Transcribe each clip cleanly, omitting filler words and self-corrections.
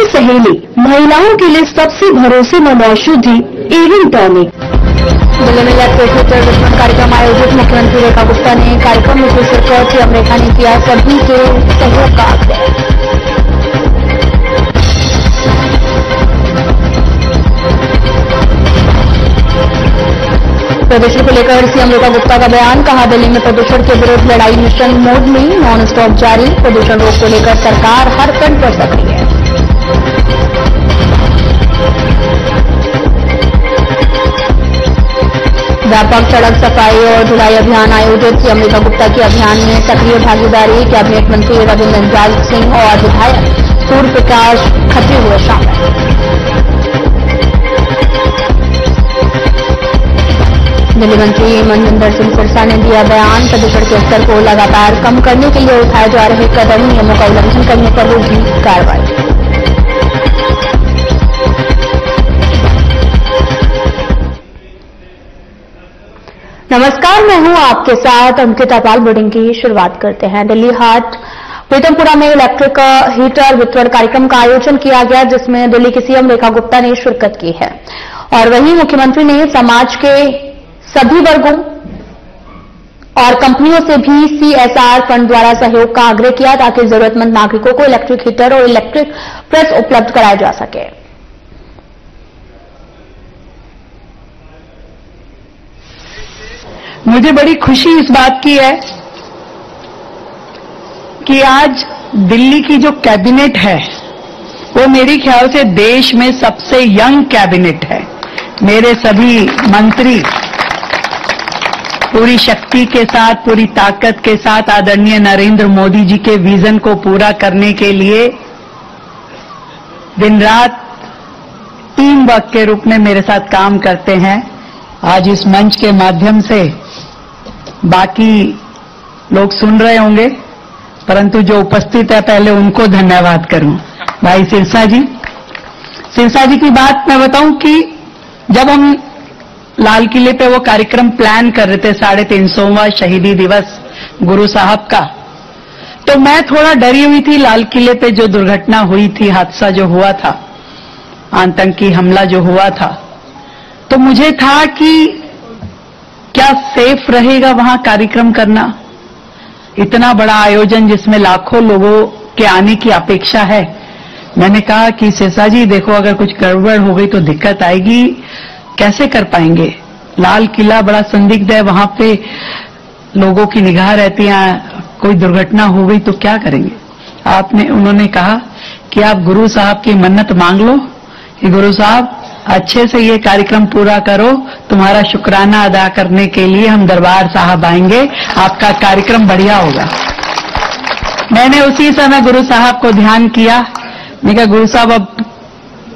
सहेली, महिलाओं के लिए सबसे भरोसेमंद औषधि एविन टॉनिक। दिल्ली में इलेक्ट्रिक वितरण कार्यक्रम आयोजित मुख्यमंत्री रेखा गुप्ता ने कार्यक्रम में शिरकत की रेखा ने किया सभी के सहयोग का आग्रह। प्रदूषण को लेकर सीएम रेखा गुप्ता का बयान, कहा दिल्ली में प्रदूषण के विरुद्ध लड़ाई मिशन मोड में नॉन स्टॉप जारी, प्रदूषण रोक को लेकर सरकार हर फ्रंट पर सक्रिय है। व्यापक सड़क सफाई और धुलाई अभियान आयोजित, सीएम रेखा गुप्ता के अभियान में सक्रिय भागीदारी, कैबिनेट मंत्री रविंद्र नंजाल सिंह और विधायक सूर्य प्रकाश खत्री हुए शामिल। दिल्ली मंत्री मनजिंदर सिंह सिरसा ने दिया बयान, प्रदूषण के स्तर को लगातार कम करने के लिए उठाए जा रहे कदम, नियमों का उल्लंघन करने पर होगी कार्रवाई। नमस्कार, मैं हूं आपके साथ अंकिता पाल। बुलेटिन की शुरुआत करते हैं। दिल्ली हाट प्रीतमपुरा में इलेक्ट्रिक हीटर वितरण कार्यक्रम का आयोजन किया गया, जिसमें दिल्ली की सीएम रेखा गुप्ता ने शिरकत की है। और वहीं मुख्यमंत्री ने समाज के सभी वर्गों और कंपनियों से भी सीएसआर फंड द्वारा सहयोग का आग्रह किया, ताकि जरूरतमंद नागरिकों को इलेक्ट्रिक हीटर और इलेक्ट्रिक प्रेस उपलब्ध कराया जा सके। मुझे बड़ी खुशी इस बात की है कि आज दिल्ली की जो कैबिनेट है वो मेरे ख्याल से देश में सबसे यंग कैबिनेट है। मेरे सभी मंत्री पूरी शक्ति के साथ, पूरी ताकत के साथ आदरणीय नरेंद्र मोदी जी के विजन को पूरा करने के लिए दिन रात टीम वर्क के रूप में मेरे साथ काम करते हैं। आज इस मंच के माध्यम से बाकी लोग सुन रहे होंगे, परंतु जो उपस्थित है पहले उनको धन्यवाद करूं। भाई सिरसा जी की बात मैं बताऊं कि जब हम लाल किले पे वो कार्यक्रम प्लान कर रहे थे 350वां शहीदी दिवस गुरु साहब का, तो मैं थोड़ा डरी हुई थी। लाल किले पे जो दुर्घटना हुई थी, हादसा जो हुआ था, आतंकी हमला जो हुआ था, तो मुझे था कि क्या सेफ रहेगा वहां कार्यक्रम करना। इतना बड़ा आयोजन जिसमें लाखों लोगों के आने की अपेक्षा है। मैंने कहा कि सिरसा जी देखो, अगर कुछ गड़बड़ हो गई तो दिक्कत आएगी, कैसे कर पाएंगे। लाल किला बड़ा संदिग्ध है, वहां पे लोगों की निगाह रहती है, कोई दुर्घटना हो गई तो क्या करेंगे। उन्होंने कहा कि आप गुरु साहब की मन्नत मांग लो कि गुरु साहब अच्छे से ये कार्यक्रम पूरा करो, तुम्हारा शुक्राना अदा करने के लिए हम दरबार साहब आएंगे, आपका कार्यक्रम बढ़िया होगा। मैंने उसी समय गुरु साहब को ध्यान किया। मैंने कहा गुरु साहब अब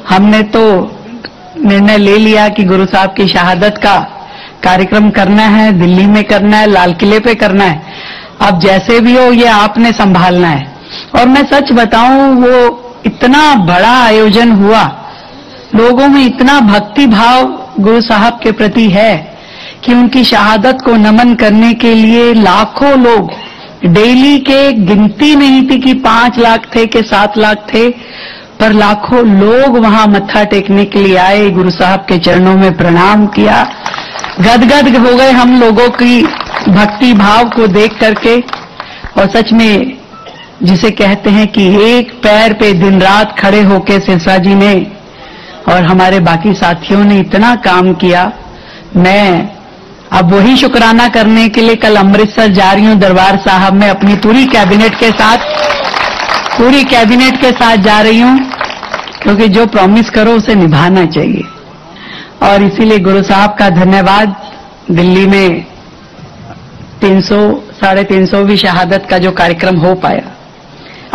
हमने तो निर्णय ले लिया कि गुरु साहब की शहादत का कार्यक्रम करना है, दिल्ली में करना है, लाल किले पे करना है। अब जैसे भी हो ये आपने संभालना है। और मैं सच बताऊं, वो इतना बड़ा आयोजन हुआ, लोगों में इतना भक्ति भाव गुरु साहब के प्रति है कि उनकी शहादत को नमन करने के लिए लाखों लोग, डेली के गिनती नहीं थी कि 5 लाख थे कि 7 लाख थे, पर लाखों लोग वहां मत्था टेकने के लिए आए, गुरु साहब के चरणों में प्रणाम किया। गदगद हो गए हम लोगों की भक्ति भाव को देख करके। और सच में जिसे कहते हैं कि एक पैर पे दिन रात खड़े होके सिरसा जी ने और हमारे बाकी साथियों ने इतना काम किया। मैं अब वही शुक्राना करने के लिए कल अमृतसर जा रही हूं, दरबार साहब में अपनी पूरी कैबिनेट के साथ जा रही हूं, क्योंकि जो प्रॉमिस करो उसे निभाना चाहिए। और इसीलिए गुरु साहब का धन्यवाद। दिल्ली में 300-350वीं शहादत का जो कार्यक्रम हो पाया।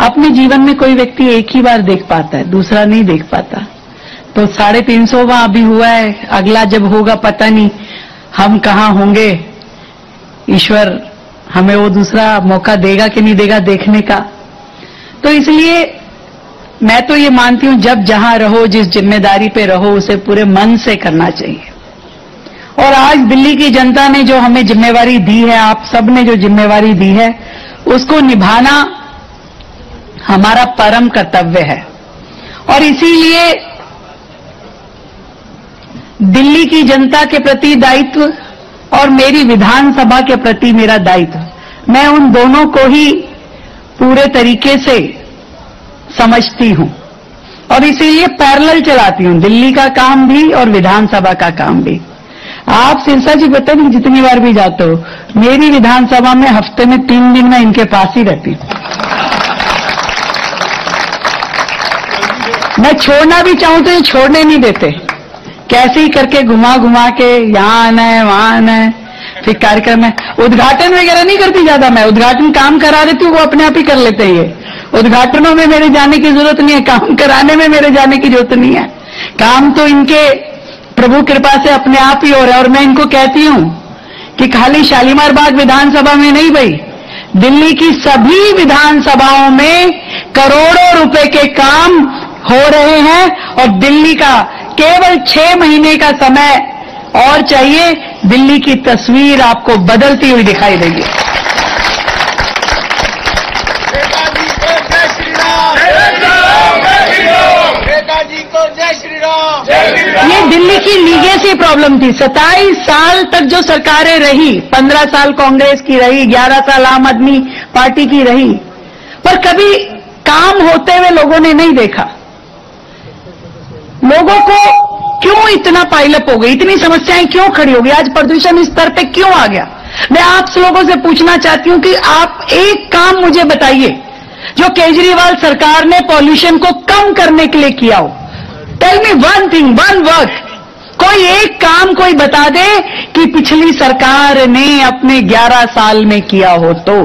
अपने जीवन में कोई व्यक्ति एक ही बार देख पाता है, दूसरा नहीं देख पाता। तो 350वां अभी हुआ है, अगला जब होगा पता नहीं हम कहां होंगे। ईश्वर हमें वो दूसरा मौका देगा कि नहीं देगा देखने का। तो इसलिए मैं तो ये मानती हूं, जब जहां रहो, जिस जिम्मेदारी पे रहो, उसे पूरे मन से करना चाहिए। और आज दिल्ली की जनता ने जो हमें जिम्मेवारी दी है, आप सब ने जो जिम्मेवारी दी है, उसको निभाना हमारा परम कर्तव्य है। और इसीलिए दिल्ली की जनता के प्रति दायित्व और मेरी विधानसभा के प्रति मेरा दायित्व, मैं उन दोनों को ही पूरे तरीके से समझती हूं और इसीलिए पैरेलल चलाती हूं, दिल्ली का काम भी और विधानसभा का काम भी। आप सिरसा जी पता नहीं जितनी बार भी जाते हो, मेरी विधानसभा में हफ्ते में 3 दिन मैं इनके पास ही रहती हूं। मैं छोड़ना भी चाहूं तो ये छोड़ने नहीं देते, कैसे ही करके घुमा घुमा के यहां आना है वहां आना है, फिर कार्यक्रम है। उद्घाटन वगैरह नहीं करती ज्यादा, मैं उद्घाटन काम करा देती हूँ, वो अपने आप ही कर लेते हैं। ये उद्घाटनों में मेरे जाने की जरूरत नहीं है, काम कराने में मेरे जाने की जरूरत नहीं है। काम तो इनके प्रभु कृपा से अपने आप ही हो रहा है। और मैं इनको कहती हूं कि खाली शालीमार बाग विधानसभा में नहीं भाई, दिल्ली की सभी विधानसभाओं में करोड़ों रुपए के काम हो रहे हैं और दिल्ली का केवल 6 महीने का समय और चाहिए, दिल्ली की तस्वीर आपको बदलती हुई दिखाई देगी। ये दिल्ली की लीगेसी प्रॉब्लम थी। 27 साल तक जो सरकारें रही, 15 साल कांग्रेस की रही, 11 साल आम आदमी पार्टी की रही, पर कभी काम होते हुए लोगों ने नहीं देखा। लोगों को क्यों इतना पाइलअप हो गई, इतनी समस्याएं क्यों खड़ी हो गई, आज प्रदूषण इस स्तर पे क्यों आ गया? मैं आप लोगों से पूछना चाहती हूं कि आप एक काम मुझे बताइए जो केजरीवाल सरकार ने पॉल्यूशन को कम करने के लिए किया हो। Tell me one thing, one work, कोई एक काम कोई बता दे कि पिछली सरकार ने अपने 11 साल में किया हो। तो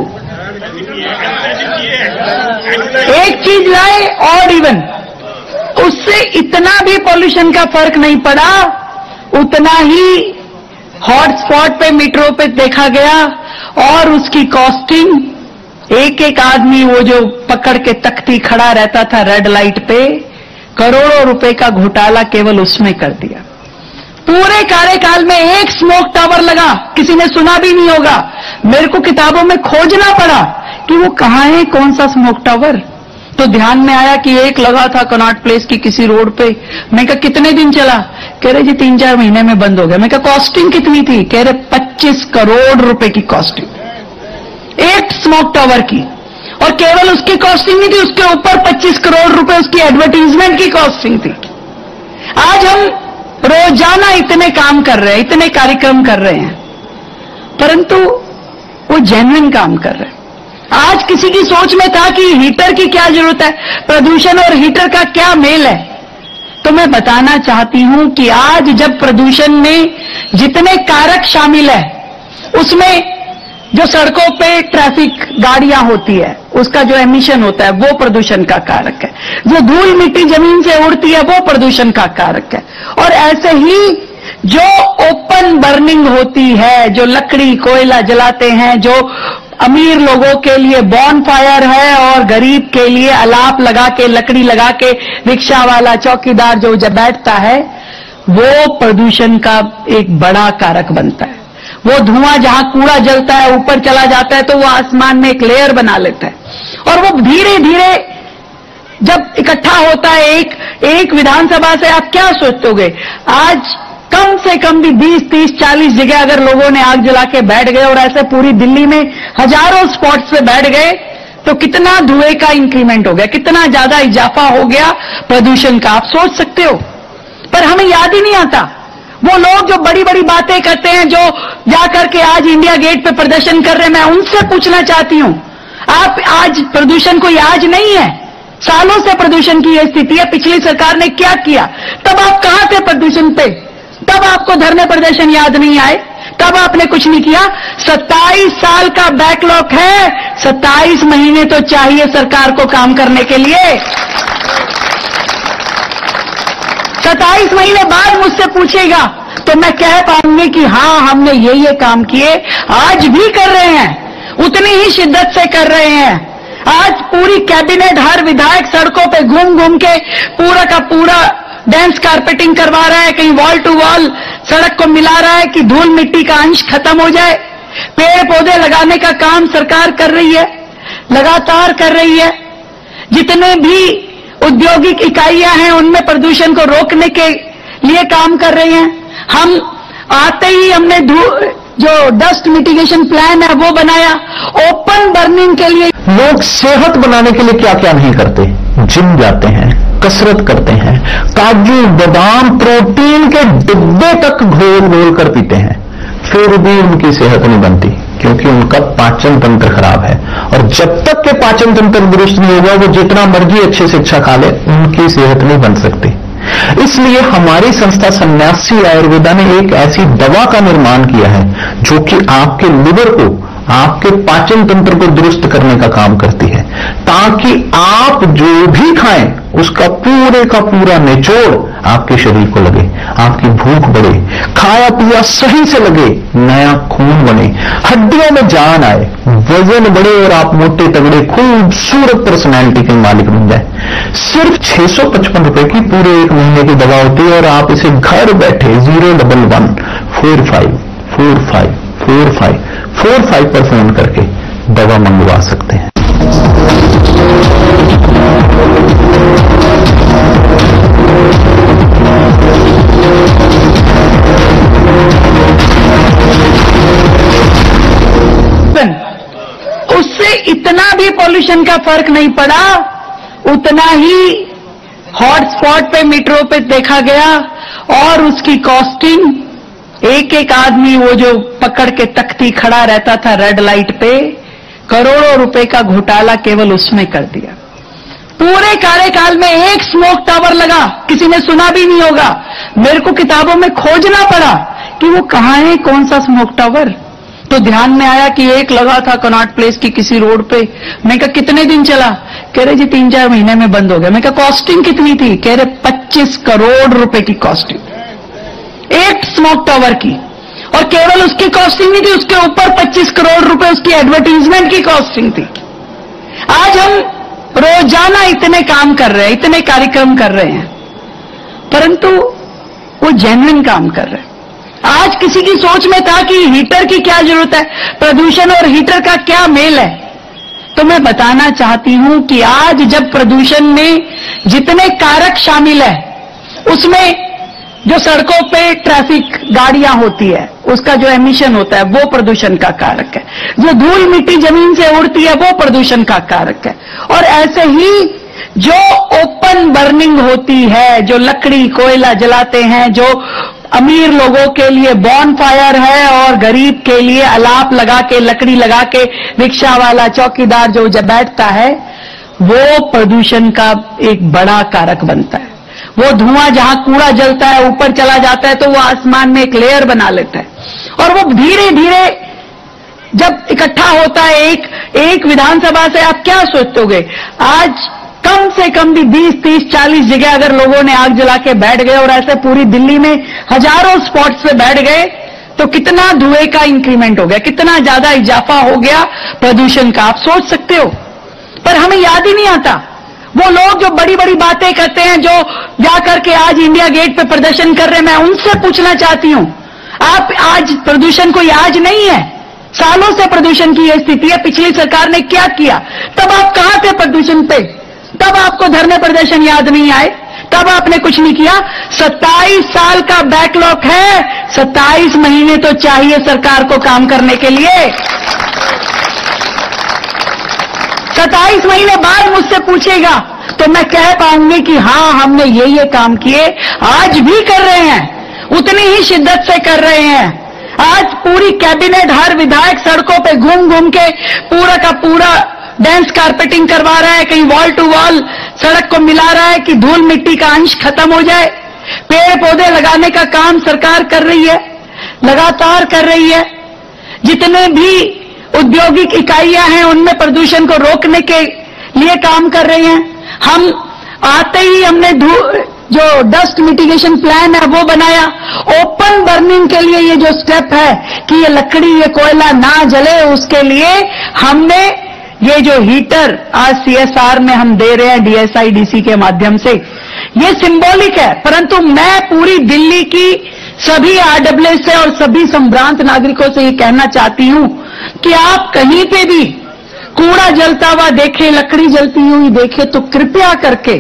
एक चीज लाए और इवन उससे इतना भी पॉल्यूशन का फर्क नहीं पड़ा, उतना ही हॉटस्पॉट पे मीटरों पे देखा गया और उसकी कॉस्टिंग, एक एक आदमी वो जो पकड़ के तख्ती खड़ा रहता था रेड लाइट पे, करोड़ों रुपए का घोटाला केवल उसमें कर दिया। पूरे कार्यकाल में एक स्मोक टावर लगा, किसी ने सुना भी नहीं होगा। मेरे को किताबों में खोजना पड़ा कि वो कहां है, कौन सा स्मोक टावर। तो ध्यान में आया कि एक लगा था कनॉट प्लेस की किसी रोड पे। मैं कहा कितने दिन चला? कह रहे जी 3-4 महीने में बंद हो गया। मैं कहा कॉस्टिंग कितनी थी? कह रहे 25 करोड़ रुपए की कॉस्टिंग एक स्मोक टावर की। और केवल उसकी कॉस्टिंग नहीं थी, उसके ऊपर 25 करोड़ रुपए उसकी एडवर्टीजमेंट की कॉस्टिंग थी। आज हम रोजाना इतने काम कर रहे हैं, इतने कार्यक्रम कर रहे हैं, परंतु वो जेन्युइन काम कर रहे हैं। आज किसी की सोच में था कि हीटर की क्या जरूरत है, प्रदूषण और हीटर का क्या मेल है। तो मैं बताना चाहती हूं कि आज जब प्रदूषण में जितने कारक शामिल है, उसमें जो सड़कों पे ट्रैफिक गाड़ियां होती है उसका जो एमिशन होता है वो प्रदूषण का कारक है, जो धूल मिट्टी जमीन से उड़ती है वो प्रदूषण का कारक है। और ऐसे ही जो ओपन बर्निंग होती है, जो लकड़ी कोयला जलाते हैं, जो अमीर लोगों के लिए बॉन फायर है और गरीब के लिए अलाप लगा के लकड़ी लगा के रिक्शा वाला चौकीदार जो जब बैठता है, वो प्रदूषण का एक बड़ा कारक बनता है। वो धुआं जहां कूड़ा जलता है ऊपर चला जाता है तो वो आसमान में एक लेयर बना लेता है और वो धीरे धीरे जब इकट्ठा होता है एक विधानसभा से, आप क्या सोचोगे? आज कम से कम भी 20, 30, 40 जगह अगर लोगों ने आग जला के बैठ गए और ऐसे पूरी दिल्ली में हजारों स्पॉट्स पे बैठ गए तो कितना धुएं का इंक्रीमेंट हो गया, कितना ज्यादा इजाफा हो गया प्रदूषण का, आप सोच सकते हो। पर हमें याद ही नहीं आता। वो लोग जो बड़ी बड़ी बातें करते हैं, जो जाकर के आज इंडिया गेट पे प्रदर्शन कर रहे हैं, मैं उनसे पूछना चाहती हूं, आप आज प्रदूषण कोई आज नहीं है, सालों से प्रदूषण की यह स्थिति है। पिछली सरकार ने क्या किया? तब आप कहां थे प्रदूषण पे? तब आपको धरने प्रदर्शन याद नहीं आए? तब आपने कुछ नहीं किया? 27 साल का बैकलॉग है, 27 महीने तो चाहिए सरकार को काम करने के लिए। 27 महीने बाद मुझसे पूछेगा तो मैं कह पाऊंगी कि हां हमने ये काम किए, आज भी कर रहे हैं, उतनी ही शिद्दत से कर रहे हैं। आज पूरी कैबिनेट, हर विधायक सड़कों पे घूम घूम के पूरा का पूरा डेंस कारपेटिंग करवा रहा है, कहीं वॉल टू वॉल सड़क को मिला रहा है कि धूल मिट्टी का अंश खत्म हो जाए। पेड़ पौधे लगाने का काम सरकार कर रही है, लगातार कर रही है। जितने भी औद्योगिक इकाइयां हैं उनमें प्रदूषण को रोकने के लिए काम कर रही हैं। हम आते ही हमने जो डस्ट मिटिगेशन प्लान है वो बनाया। ओपन बर्निंग के लिए लोग सेहत बनाने के लिए क्या क्या नहीं करते, जिम जाते हैं, कसरत करते हैं, काजू बादाम प्रोटीन के डिब्बे तक घोल घोल कर पीते हैं, फिर भी उनकी सेहत नहीं बनती क्योंकि उनका पाचन तंत्र खराब है। और जब तक के पाचन तंत्र दुरुस्त नहीं होगा वो जितना मर्जी अच्छे से अच्छा खा ले उनकी सेहत नहीं बन सकती। इसलिए हमारी संस्था सन्यासी आयुर्वेदा ने एक ऐसी दवा का निर्माण किया है जो कि आपके लिवर को, आपके पाचन तंत्र को दुरुस्त करने का काम करती है, ताकि आप जो भी खाएं उसका पूरे का पूरा निचोड़ आपके शरीर को लगे, आपकी भूख बढ़े, खाया पिया सही से लगे, नया खून बने, हड्डियों में जान आए, वजन बढ़े और आप मोटे तगड़े खूबसूरत पर्सनैलिटी के मालिक बन जाए। सिर्फ 655 रुपए की पूरे एक महीने की दवा होती है और आप इसे घर बैठे 011 45 45 45 45 पर फोन करके दवा मंगवा सकते हैं। उससे इतना भी पॉल्यूशन का फर्क नहीं पड़ा, उतना ही हॉटस्पॉट पे मीटरों पे देखा गया और उसकी कॉस्टिंग एक एक आदमी वो जो पकड़ के तख्ती खड़ा रहता था रेड लाइट पे, करोड़ों रुपए का घोटाला केवल उसमें कर दिया। पूरे कार्यकाल में एक स्मोक टावर लगा, किसी ने सुना भी नहीं होगा। मेरे को किताबों में खोजना पड़ा कि वो कहाँ है, कौन सा स्मोक टावर। तो ध्यान में आया कि एक लगा था कनॉट प्लेस की किसी रोड पे। मैं कहा कितने दिन चला, कह रहे जी 3-4 महीने में बंद हो गया। मैं कहा कॉस्टिंग कितनी थी, कह रहे 25 करोड़ रुपए की कॉस्टिंग एक स्मोक टावर की। और केवल उसकी कॉस्टिंग नहीं थी, उसके ऊपर 25 करोड़ रुपए उसकी एडवर्टीजमेंट की कॉस्टिंग थी। आज हम रोजाना इतने काम कर रहे हैं, इतने कार्यक्रम कर रहे हैं, परंतु वो जेन्युइन काम कर रहे हैं। आज किसी की सोच में था कि हीटर की क्या जरूरत है, प्रदूषण और हीटर का क्या मेल है। तो मैं बताना चाहती हूं कि आज जब प्रदूषण में जितने कारक शामिल है, उसमें जो सड़कों पे ट्रैफिक गाड़ियां होती है उसका जो एमिशन होता है वो प्रदूषण का कारक है, जो धूल मिट्टी जमीन से उड़ती है वो प्रदूषण का कारक है। और ऐसे ही जो ओपन बर्निंग होती है, जो लकड़ी कोयला जलाते हैं, जो अमीर लोगों के लिए बॉन फायर है और गरीब के लिए अलाप लगा के, लकड़ी लगा के रिक्शा वाला चौकीदार जो बैठता है, वो प्रदूषण का एक बड़ा कारक बनता है। वो धुआं जहां कूड़ा जलता है ऊपर चला जाता है तो वो आसमान में एक लेयर बना लेता है और वो धीरे धीरे जब इकट्ठा होता है एक विधानसभा से, आप क्या सोचोगे आज कम से कम भी 20, 30, 40 जगह अगर लोगों ने आग जला के बैठ गए और ऐसे पूरी दिल्ली में हजारों स्पॉट्स पे बैठ गए तो कितना धुएं का इंक्रीमेंट हो गया, कितना ज्यादा इजाफा हो गया प्रदूषण का, आप सोच सकते हो। पर हमें याद ही नहीं आता। वो लोग जो बड़ी बड़ी बातें करते हैं, जो जाकर के आज इंडिया गेट पे प्रदर्शन कर रहे हैं, मैं उनसे पूछना चाहती हूं, आप आज प्रदूषण कोई आज नहीं है, सालों से प्रदूषण की यह स्थिति है। पिछली सरकार ने क्या किया, तब आप कहां थे प्रदूषण पे? तब आपको धरने प्रदर्शन याद नहीं आए, तब आपने कुछ नहीं किया। 27 साल का बैकलॉग है, 27 महीने तो चाहिए सरकार को काम करने के लिए। 27 महीने बाद मुझसे पूछेगा तो मैं कह पाऊंगी कि हाँ हमने ये काम किए, आज भी कर रहे हैं, उतनी ही शिद्दत से कर रहे हैं। आज पूरी कैबिनेट, हर विधायक सड़कों पे घूम घूम के पूरा का पूरा डेंस कारपेटिंग करवा रहा है, कहीं वॉल टू वॉल सड़क को मिला रहा है कि धूल मिट्टी का अंश खत्म हो जाए। पेड़ पौधे लगाने का काम सरकार कर रही है, लगातार कर रही है। जितने भी औद्योगिक इकाइयां हैं उनमें प्रदूषण को रोकने के लिए काम कर रही हैं। हम आते ही हमने जो डस्ट मिटिगेशन प्लान है वो बनाया। ओपन बर्निंग के लिए ये जो स्टेप है कि ये लकड़ी, ये कोयला ना जले, उसके लिए हमने ये जो हीटर आज CSR में हम दे रहे हैं DSIDC के माध्यम से, ये सिंबॉलिक है। परंतु मैं पूरी दिल्ली की सभी RWS से और सभी संभ्रांत नागरिकों से ये कहना चाहती हूं कि आप कहीं पे भी कूड़ा जलता हुआ देखें, लकड़ी जलती हुई देखें तो कृपया करके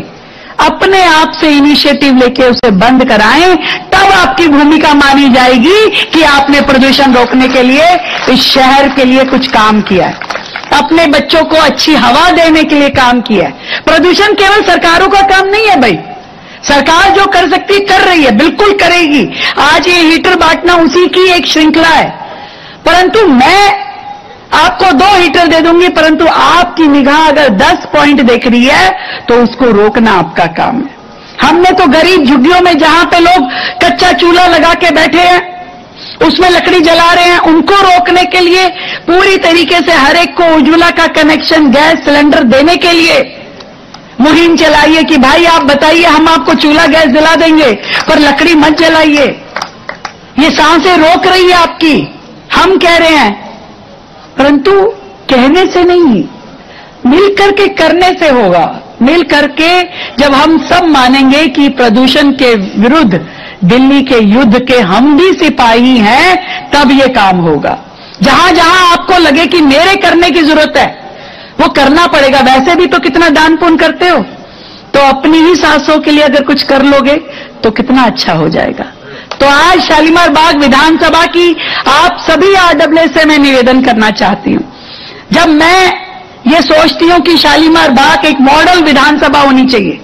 अपने आप से इनिशिएटिव लेके उसे बंद कराएं, तब आपकी भूमिका मानी जाएगी कि आपने प्रदूषण रोकने के लिए इस शहर के लिए कुछ काम किया है, अपने बच्चों को अच्छी हवा देने के लिए काम किया है। प्रदूषण केवल सरकारों का काम नहीं है भाई, सरकार जो कर सकती कर रही है, बिल्कुल करेगी। आज ये हीटर बांटना उसी की एक श्रृंखला है, परंतु मैं आपको 2 हीटर दे दूंगी, परंतु आपकी निगाह अगर 10 पॉइंट देख रही है तो उसको रोकना आपका काम है। हमने तो गरीब झुग्गियों में जहां पे लोग कच्चा चूल्हा लगा के बैठे हैं, उसमें लकड़ी जला रहे हैं, उनको रोकने के लिए पूरी तरीके से हर एक को उज्ज्वला का कनेक्शन, गैस सिलेंडर देने के लिए मुहिम चलाइए कि भाई आप बताइए, हम आपको चूल्हा गैस दिला देंगे पर लकड़ी मत जलाइए। ये सांसें रोक रही है आपकी, हम कह रहे हैं, परंतु कहने से नहीं, मिलकर के करने से होगा। मिल करके जब हम सब मानेंगे कि प्रदूषण के विरुद्ध दिल्ली के युद्ध के हम भी सिपाही हैं, तब ये काम होगा। जहां जहां आपको लगे कि मेरे करने की जरूरत है, वो करना पड़ेगा। वैसे भी तो कितना दान पुण्य करते हो, तो अपनी ही सांसों के लिए अगर कुछ कर लोगे तो कितना अच्छा हो जाएगा। तो आज शालीमार बाग विधानसभा की आप सभी आरडब्ल्यू से मैं निवेदन करना चाहती हूं। जब मैं ये सोचती हूं कि शालीमार बाग एक मॉडल विधानसभा होनी चाहिए,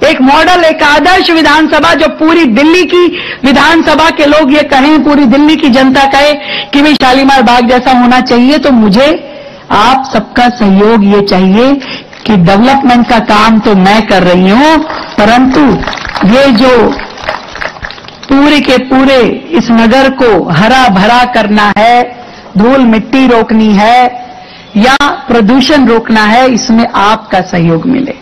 एक मॉडल, एक आदर्श विधानसभा, जो पूरी दिल्ली की विधानसभा के लोग ये कहें, पूरी दिल्ली की जनता कहे कि भाई शालीमार बाग जैसा होना चाहिए, तो मुझे आप सबका सहयोग ये चाहिए कि डेवलपमेंट का काम तो मैं कर रही हूं, परंतु ये जो पूरे के पूरे इस नगर को हरा भरा करना है, धूल मिट्टी रोकनी है या प्रदूषण रोकना है, इसमें आपका सहयोग मिले।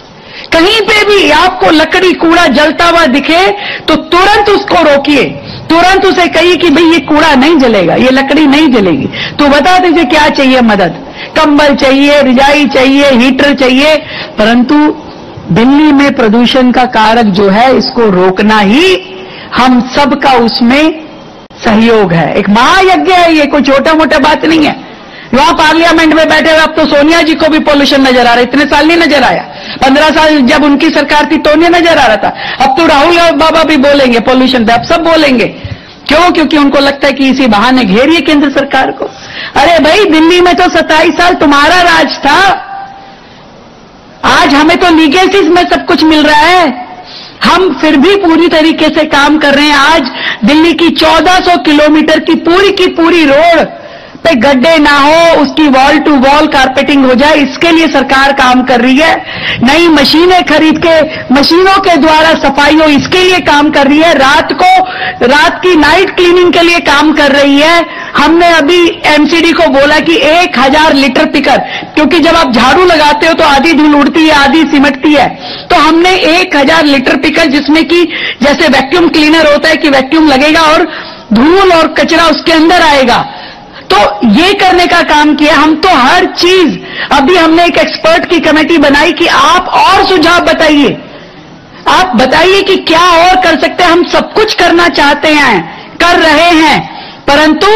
कहीं पे भी आपको लकड़ी कूड़ा जलता हुआ दिखे तो तुरंत उसको रोकिए, तुरंत उसे कहिए कि भाई ये कूड़ा नहीं जलेगा, ये लकड़ी नहीं जलेगी, तो बता दीजिए क्या चाहिए मदद, कंबल चाहिए, रजाई चाहिए, हीटर चाहिए। परंतु दिल्ली में प्रदूषण का कारक जो है, इसको रोकना ही हम सबका उसमें सहयोग है। एक महायज्ञ है ये, कोई छोटा मोटा बात नहीं है। वहां पार्लियामेंट में बैठे हुए अब तो सोनिया जी को भी पॉल्यूशन नजर आ रहा है, इतने साल नहीं नजर आया। 15 साल जब उनकी सरकार थी तो नहीं नजर आ रहा था। अब तो राहुल बाबा भी बोलेंगे पॉल्यूशन पे, अब सब बोलेंगे। क्यों? क्योंकि उनको लगता है कि इसी बहाने घेरिए केंद्र सरकार को। अरे भाई, दिल्ली में तो 27 साल तुम्हारा राज था, आज हमें तो लीगेसीज में सब कुछ मिल रहा है, हम फिर भी पूरी तरीके से काम कर रहे हैं। आज दिल्ली की 1400 किलोमीटर की पूरी रोड पे गड्ढे ना हो, उसकी वॉल टू वॉल कारपेटिंग हो जाए, इसके लिए सरकार काम कर रही है। नई मशीनें खरीद के मशीनों के द्वारा सफाई हो, इसके लिए काम कर रही है। रात की नाइट क्लीनिंग के लिए काम कर रही है। हमने अभी एमसीडी को बोला कि 1000 लीटर पिकर, क्योंकि जब आप झाड़ू लगाते हो तो आधी धूल उड़ती है, आधी सिमटती है, तो हमने 1000 लीटर पिकर, जिसमें कि जैसे वैक्यूम क्लीनर होता है कि वैक्यूम लगेगा और धूल और कचरा उसके अंदर आएगा, तो ये करने का काम किया। हम तो हर चीज, अभी हमने एक एक्सपर्ट की कमेटी बनाई कि आप और सुझाव बताइए, आप बताइए कि क्या और कर सकते हैं। हम सब कुछ करना चाहते हैं, कर रहे हैं, परंतु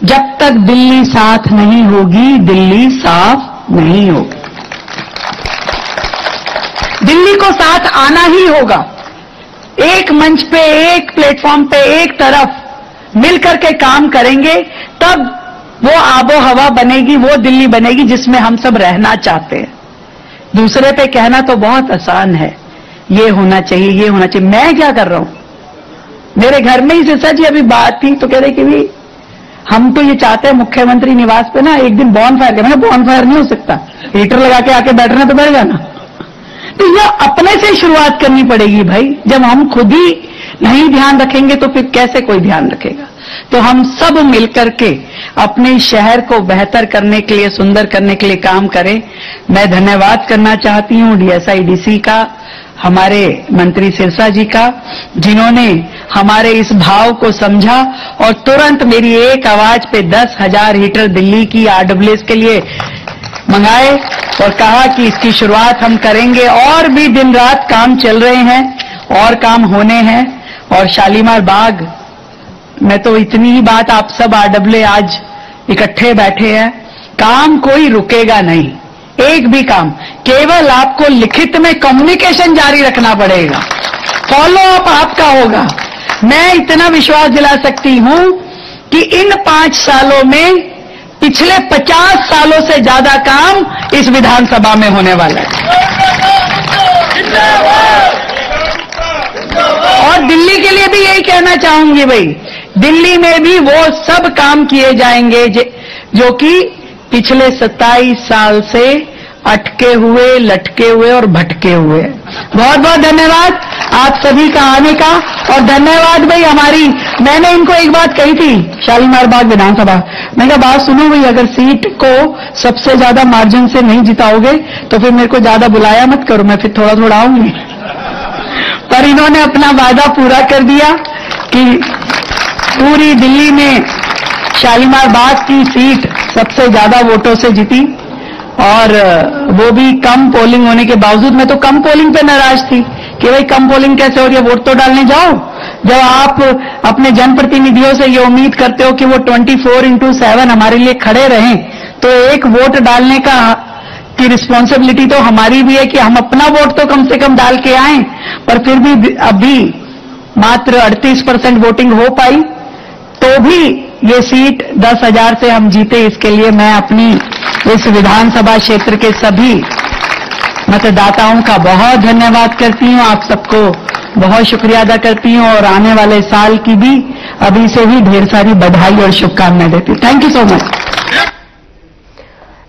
जब तक दिल्ली साथ नहीं होगी, दिल्ली साफ नहीं होगी। दिल्ली को साथ आना ही होगा। एक मंच पे, एक प्लेटफॉर्म पे, एक तरफ मिलकर के काम करेंगे, तब वो आबो हवा बनेगी, वो दिल्ली बनेगी जिसमें हम सब रहना चाहते हैं। दूसरे पे कहना तो बहुत आसान है, ये होना चाहिए, ये होना चाहिए। मैं क्या कर रहा हूं? मेरे घर में ही सिरसा जी अभी बात थी तो कह रहे कि भी हम तो ये चाहते हैं मुख्यमंत्री निवास पे ना एक दिन बॉनफायर करें। बॉनफायर नहीं हो सकता, हीटर लगा के आके बैठना तो बैठ जाना। तो यह अपने से शुरुआत करनी पड़ेगी भाई। जब हम खुद ही नहीं ध्यान रखेंगे तो फिर कैसे कोई ध्यान रखेगा? तो हम सब मिलकर के अपने शहर को बेहतर करने के लिए, सुंदर करने के लिए काम करें। मैं धन्यवाद करना चाहती हूं डीएसआई डीसी का, हमारे मंत्री सिरसा जी का, जिन्होंने हमारे इस भाव को समझा और तुरंत मेरी एक आवाज पे 10,000 हीटर दिल्ली की आरडब्ल्यूएस के लिए मंगाए और कहा कि इसकी शुरुआत हम करेंगे। और भी दिन रात काम चल रहे हैं और काम होने हैं। और शालीमार बाग में तो इतनी ही बात, आप सब आरडब्ल्यू आज इकट्ठे बैठे हैं, काम कोई रुकेगा नहीं। एक भी काम, केवल आपको लिखित में कम्युनिकेशन जारी रखना पड़ेगा, फॉलो अप आपका होगा। मैं इतना विश्वास दिला सकती हूं कि इन 5 सालों में पिछले 50 सालों से ज्यादा काम इस विधानसभा में होने वाला है। और दिल्ली के लिए भी यही कहना चाहूंगी भाई, दिल्ली में भी वो सब काम किए जाएंगे जो कि पिछले 27 साल से अटके हुए, लटके हुए और भटके हुए। बहुत बहुत धन्यवाद आप सभी का आने का, और धन्यवाद भाई मैंने इनको एक बात कही थी शालीमार बाग विधानसभा, मैं कहा बात सुनो भाई, अगर सीट को सबसे ज्यादा मार्जिन से नहीं जिताओगे तो फिर मेरे को ज्यादा बुलाया मत करो, मैं फिर थोड़ा थोड़ा आऊंगी। पर इन्होंने अपना वादा पूरा कर दिया कि पूरी दिल्ली में शालीमार बाग की सीट सबसे ज्यादा वोटों से जीती, और वो भी कम पोलिंग होने के बावजूद। मैं तो कम पोलिंग पे नाराज थी कि भाई कम पोलिंग कैसे हो रही है, वोट तो डालने जाओ। जब आप अपने जनप्रतिनिधियों से ये उम्मीद करते हो कि वो 24/7 हमारे लिए खड़े रहें, तो एक वोट डालने की रिस्पॉन्सिबिलिटी तो हमारी भी है कि हम अपना वोट तो कम से कम डाल के आएं। पर फिर भी अभी मात्र 38% वोटिंग हो पाई, तो भी ये सीट 10,000 से हम जीते। इसके लिए मैं अपनी इस विधानसभा क्षेत्र के सभी मतदाताओं का बहुत धन्यवाद करती हूं, आप सबको बहुत शुक्रिया अदा करती हूं, और आने वाले साल की भी अभी से ही ढेर सारी बधाई और शुभकामनाएं देती हूं। Thank you so much.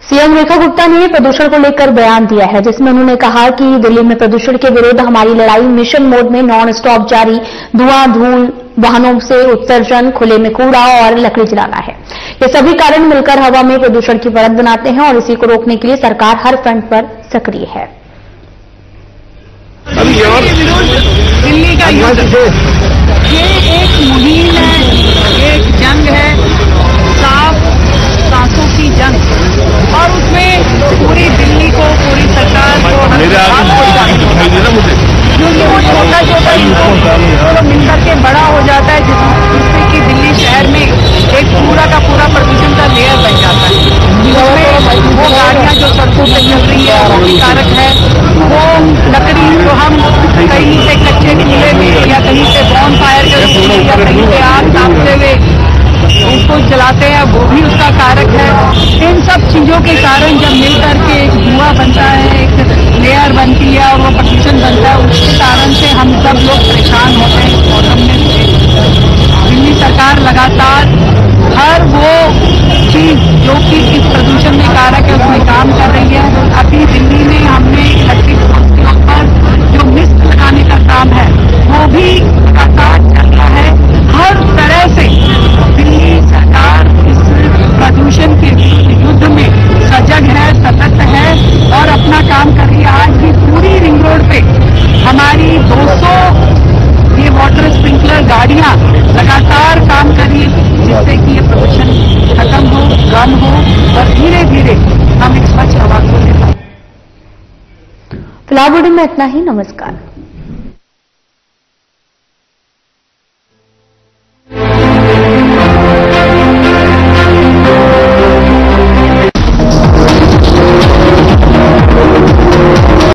CM Rekha Gupta ने प्रदूषण को लेकर बयान दिया है, जिसमें उन्होंने कहा कि दिल्ली में प्रदूषण के विरुद्ध हमारी लड़ाई मिशन मोड में नॉन स्टॉप जारी, धुआं, धूल, वाहनों से उत्सर्जन, खुले में कूड़ा और लकड़ी जलाना है। ये सभी कारण मिलकर हवा में प्रदूषण की परत बनाते हैं, और इसी को रोकने के लिए सरकार हर फ्रंट पर सक्रिय है। दिल्ली का युद्ध ये एक मुहिम है, एक जंग है, साफ सांसों की जंग, और उसमें पूरी दिल्ली को, पूरी सरकार को क्योंकि वो छोटा छोटा तो मिलकर के बड़ा हो जाता है, जिससे कि दिल्ली शहर में एक पूरा का पूरा प्रदूषण का लेयर बन जाता है। जिसमें वो गाड़ियां जो सड़कों पे चल रही है वो भी कारक है, वो लकड़ी जो हम कहीं से कच्चे चूल्हे में या कहीं से बॉन फायर करते हैं या कहीं से आग तापते हुए उसको जलाते हैं, वो भी उसका कारक है। इन सब चीजों के कारण जब मिलकर के एक धुआं बनता है, एक लेयर बनती है और वो प्रदूषण बनता है, उसके कारण से हम सब लोग परेशान होते हैं। मौसम में दिल्ली सरकार लगातार हर वो चीज जो कि इस प्रदूषण में कारक है उसमें काम कर रही है। अभी दिल्ली में हमने इलेक्ट्रिक बसों पर जो मिस्ट लगाने का काम है वो भी लगातार चल रहा है। हर तरह से दिल्ली सरकार इस प्रदूषण के युद्ध में सजग है, सतर्क है और अपना काम कर रही है। आज भी पूरी रिंग रोड पे हमारी 200 ये वाटर स्प्रिंकलर गाड़ियां लगातार काम कर रही है, जिससे कि ये प्रदूषण खत्म हो, कम हो और धीरे धीरे हम एक स्वच्छ हवा को ले पाए। फिलहाल बुलेटिन में इतना ही। नमस्कार।